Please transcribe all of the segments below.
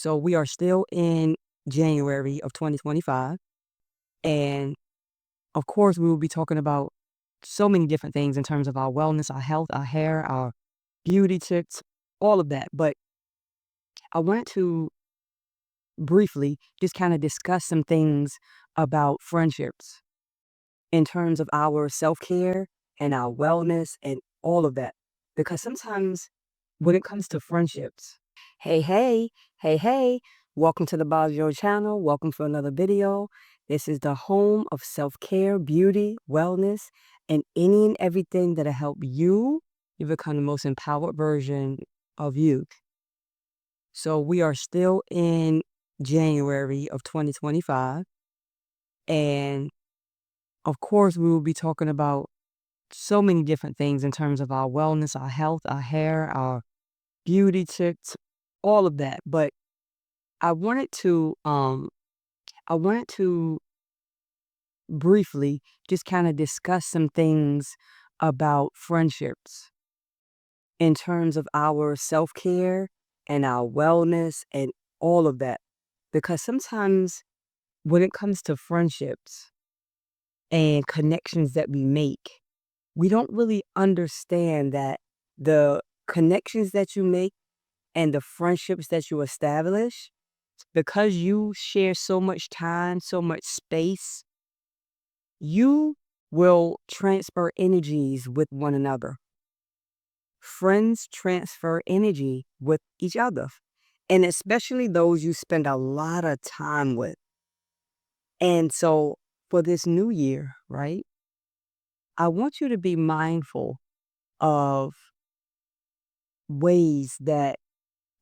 So we are still in January of 2025. And of course, we will be talking about so many different things in terms of our wellness, our health, our hair, our beauty tips, all of that. But I want to briefly just kind of discuss some things about friendships in terms of our self care and our wellness and all of that. Because sometimes when it comes to friendships, hey, hey, hey, hey, welcome to the Bajo channel. Welcome for another video. This is the home of self care, beauty, wellness, and any and everything that'll help you become the most empowered version of you. So we are still in January of 2025. And of course, we will be talking about so many different things in terms of our wellness, our health, our hair, our beauty tips, all of that. But I wanted to I wanted to briefly just kind of discuss some things about friendships in terms of our self-care and our wellness and all of that. Because sometimes when it comes to friendships and connections that we make, we don't really understand that the connections that you make and the friendships that you establish, because you share so much time, so much space, you will transfer energies with one another. Friends transfer energy with each other, and especially those you spend a lot of time with. And so for this new year, right, I want you to be mindful of ways that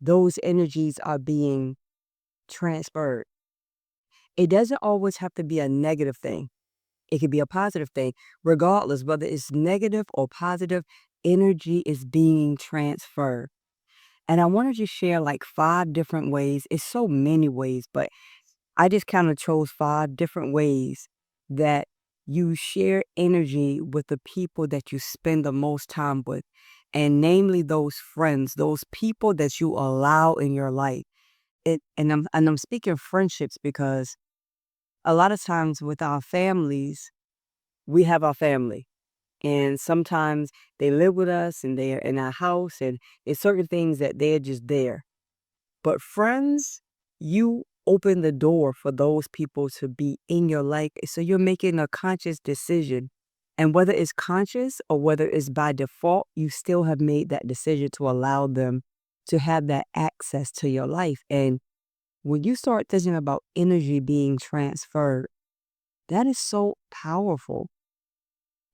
those energies are being transferred. It doesn't always have to be a negative thing. It could be a positive thing. Regardless, whether it's negative or positive, energy is being transferred. And I wanted to share like 5 different ways. It's so many ways, but I just kind of chose 5 different ways that you share energy with the people that you spend the most time with. And namely those friends, those people that you allow in your life. And I'm speaking friendships because a lot of times with our families, we have our family. And sometimes they live with us and they're in our house and it's certain things that they're just there. But friends, you open the door for those people to be in your life. So you're making a conscious decision. And whether it's conscious or whether it's by default, you still have made that decision to allow them to have that access to your life. And when you start thinking about energy being transferred, that is so powerful.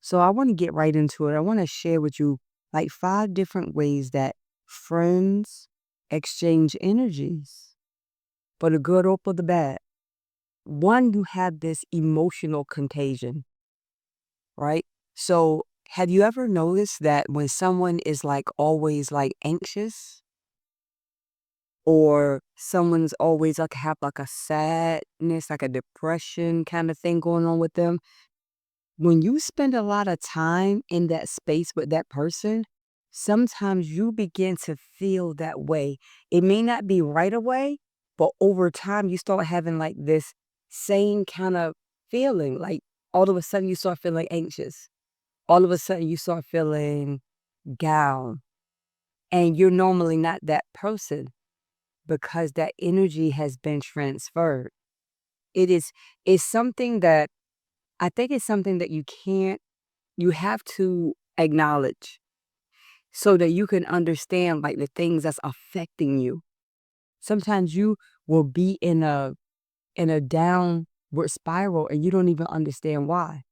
So I want to get right into it. I want to share with you like 5 different ways that friends exchange energies for the good or for the bad. One, you have this emotional contagion, right? So have you ever noticed that when someone is like always like anxious or someone's always like have like a sadness, like a depression kind of thing going on with them? When you spend a lot of time in that space with that person, sometimes you begin to feel that way. It may not be right away, but over time you start having like this same kind of feeling. Like all of a sudden you start feeling anxious. All of a sudden you start feeling down. And you're normally not that person because that energy has been transferred. It is it's something that I think it's something that you have to acknowledge so that you can understand like the things that's affecting you. Sometimes you will be in a downward spiral and you don't even understand why.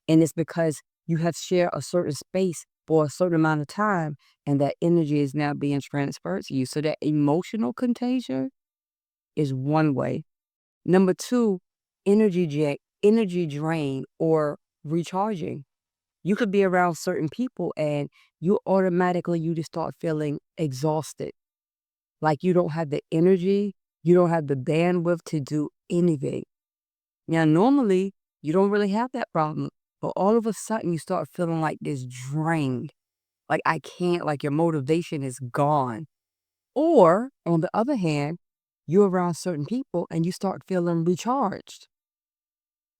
And it's because you have shared a certain space for a certain amount of time and that energy is now being transferred to you. So that emotional contagion is one way. Number 2, energy drain or recharging. You could be around certain people and you just start feeling exhausted. Like you don't have the energy, you don't have the bandwidth to do anything. Now, normally you don't really have that problem, but all of a sudden you start feeling like this drained. Like I can't, like your motivation is gone. Or on the other hand, You're around certain people and you start feeling recharged.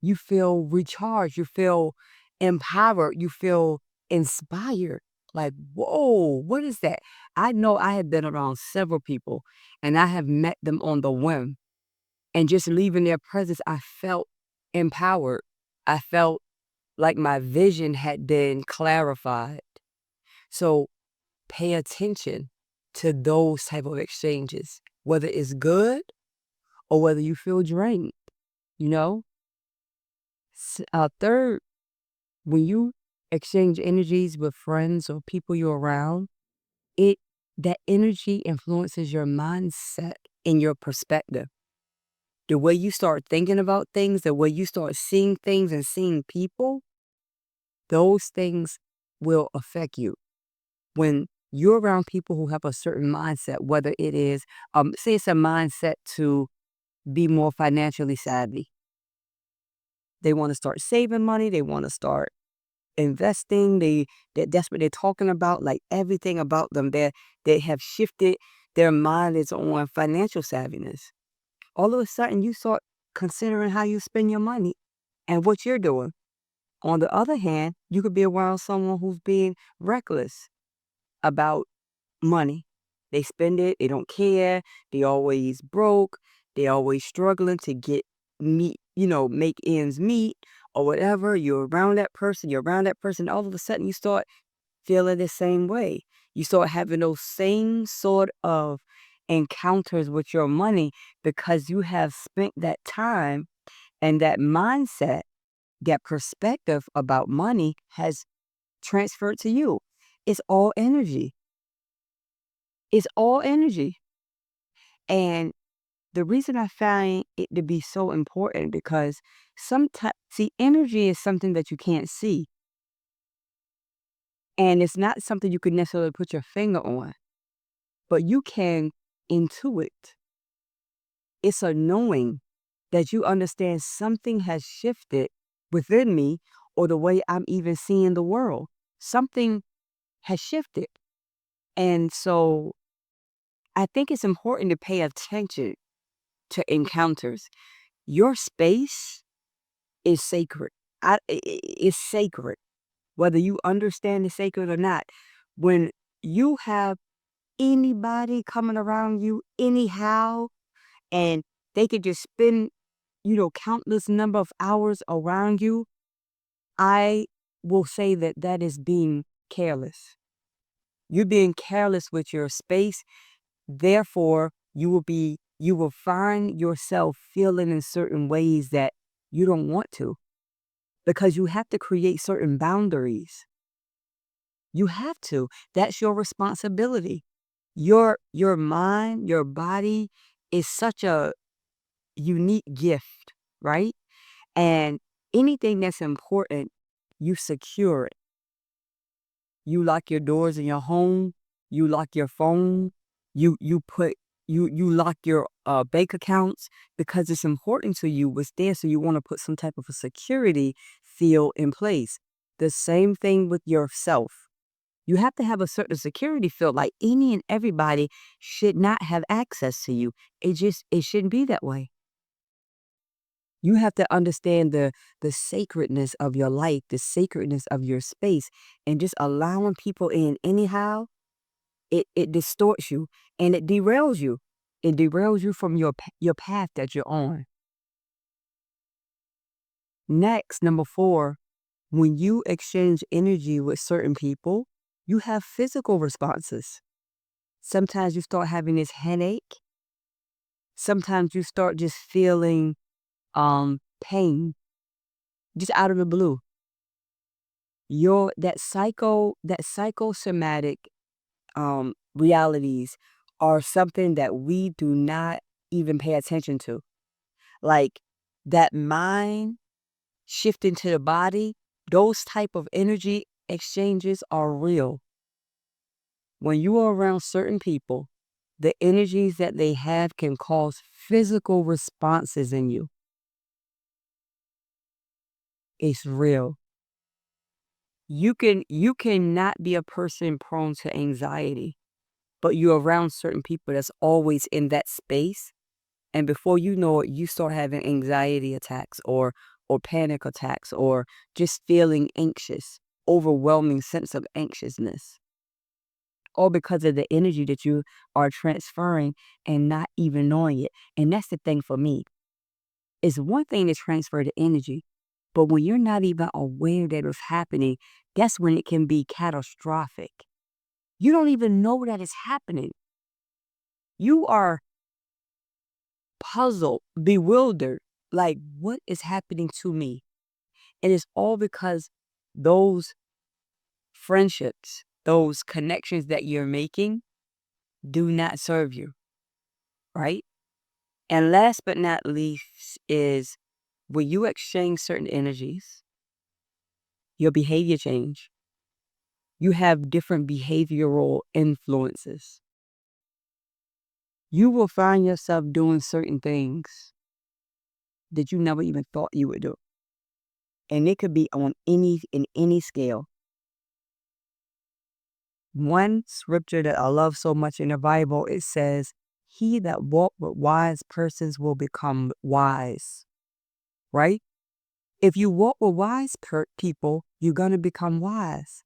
You feel recharged. You feel empowered. You feel inspired. Like, whoa, what is that? I know I have been around several people and I have met them on the whim. And just leaving their presence, I felt empowered. I felt like my vision had been clarified. So pay attention to those type of exchanges, whether it's good or whether you feel drained, you know? Third, when you exchange energies with friends or people you're around, it that energy influences your mindset and your perspective. The way you start thinking about things, the way you start seeing things and seeing people, those things will affect you. When you're around people who have a certain mindset, whether it is, say it's a mindset to be more financially savvy. They want to start saving money. They want to start investing. That's what they're talking about. Like everything about them, they have shifted. Their mind is on financial savviness. All of a sudden, you start considering how you spend your money and what you're doing. On the other hand, you could be around someone who's being reckless about money. They spend it, they don't care, they always broke, they always struggling to get meet, make ends meet or whatever. You're around that person, all of a sudden you start feeling the same way. You start having those same sort of encounters with your money because you have spent that time and that mindset, that perspective about money has transferred to you. It's all energy. It's all energy. And the reason I find it to be so important because sometimes, see, energy is something that you can't see. And it's not something you can necessarily put your finger on, but you can intuit. It's a knowing that you understand something has shifted within me or the way I'm even seeing the world. Something has shifted. And so I think it's important to pay attention to encounters. Your space is sacred. It's sacred, whether you understand it's sacred or not. When you have anybody coming around you anyhow, and they could just spend, countless number of hours around you, I will say that that is being careless. You're being careless with your space. Therefore, you will find yourself feeling in certain ways that you don't want to because you have to create certain boundaries. You have to. That's your responsibility. Your mind, your body is such a unique gift, right? And anything that's important, you secure it. You lock your doors in your home, you lock your phone, you put you lock your bank accounts because it's important to you what's there, so you want to put some type of a security feel in place. The same thing with yourself. You have to have a certain security feel, like any and everybody should not have access to you. It shouldn't be that way. You have to understand the sacredness of your life, the sacredness of your space, and just allowing people in anyhow, it distorts you and it derails you. It derails you from your path that you're on. Next, number 4, when you exchange energy with certain people, you have physical responses. Sometimes you start having this headache. Sometimes you start just feeling pain just out of the blue. That psychosomatic realities are something that we do not even pay attention to. Like that mind shifting to the body, those type of energy exchanges are real. When you are around certain people, the energies that they have can cause physical responses in you. It's real. You cannot be a person prone to anxiety, but you're around certain people that's always in that space. And before you know it, you start having anxiety attacks or panic attacks or just feeling anxious, overwhelming sense of anxiousness, all because of the energy that you are transferring and not even knowing it. And that's the thing for me. It's one thing to transfer the energy, but when you're not even aware that it's happening, that's when it can be catastrophic. You don't even know that it's happening. You are puzzled, bewildered, like, what is happening to me? And it's all because those friendships, those connections that you're making do not serve you, right? And last but not least is when you exchange certain energies, your behavior change. You have different behavioral influences. You will find yourself doing certain things that you never even thought you would do. And it could be in any scale. One scripture that I love so much in the Bible, it says, "He that walk with wise persons will become wise." Right? If you walk with wise people, you're going to become wise.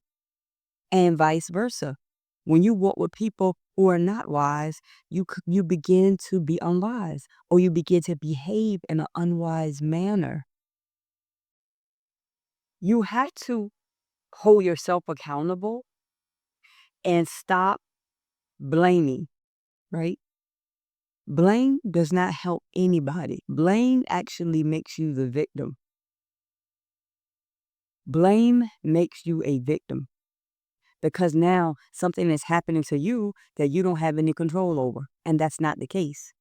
And vice versa. When you walk with people who are not wise, you begin to be unwise, or you begin to behave in an unwise manner. You have to hold yourself accountable and stop blaming, right? Blame does not help anybody. Blame actually makes you the victim. Blame makes you a victim because now something is happening to you that you don't have any control over, and that's not the case.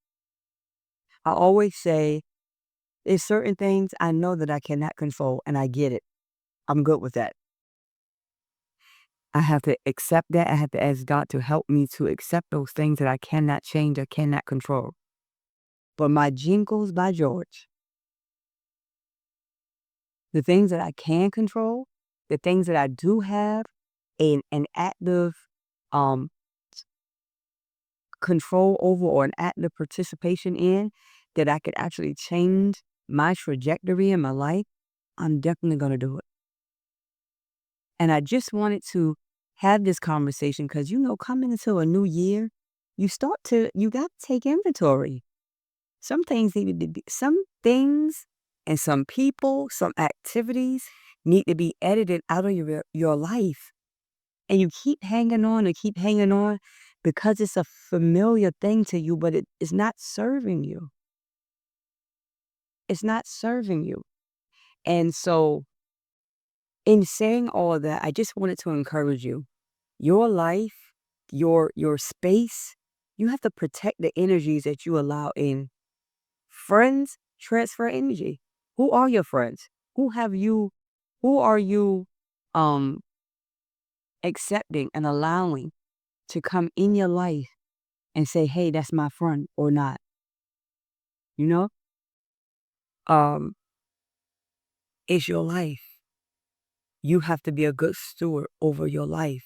I always say, there's certain things I know that I cannot control, and I get it. I'm good with that. I have to accept that. I have to ask God to help me to accept those things that I cannot change or cannot control. But my jingles by George, the things that I can control, the things that I do have an active um control over or an active participation in, that I could actually change my trajectory in my life, I'm definitely going to do it. And I just wanted to have this conversation because, coming into a new year, you got to take inventory. Some things and some people, some activities need to be edited out of your life. And you keep hanging on and keep hanging on because it's a familiar thing to you, but it is not serving you. It's not serving you. And so in saying all of that, I just wanted to encourage you. Your life, your space, you have to protect the energies that you allow in. Friends transfer energy. Who are your friends? Who are you um accepting and allowing to come in your life and say, "Hey, that's my friend," or not? You know? Um, it's your life. You have to be a good steward over your life.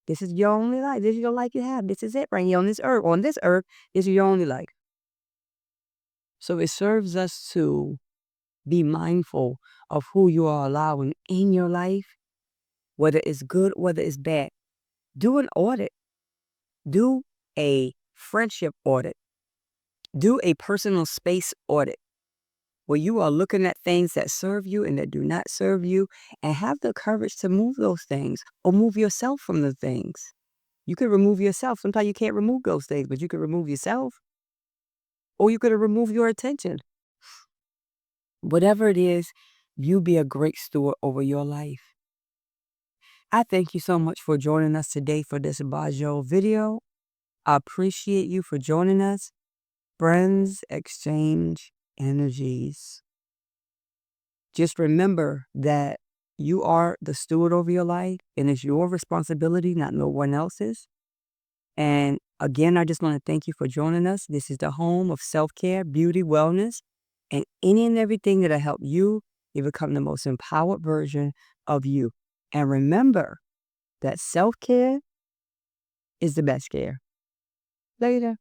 This is your only life. This is your life you have. This is it right here on this earth. On this earth, this is your only life. So it serves us to be mindful of who you are allowing in your life, whether it's good, whether it's bad. Do an audit. Do a friendship audit. Do a personal space audit where you are looking at things that serve you and that do not serve you, and have the courage to move those things or move yourself from the things. You can remove yourself. Sometimes you can't remove those things, but you can remove yourself, or you could remove your attention. Whatever it is, you be a great steward over your life. I thank you so much for joining us today for this Bajo video. I appreciate you for joining us. Friends exchange energies. Just remember that you are the steward over your life, and it's your responsibility, not no one else's. And again, I just want to thank you for joining us. This is the home of self-care, beauty, wellness, and any and everything that'll help you to become the most empowered version of you. And remember that self-care is the best care. Later.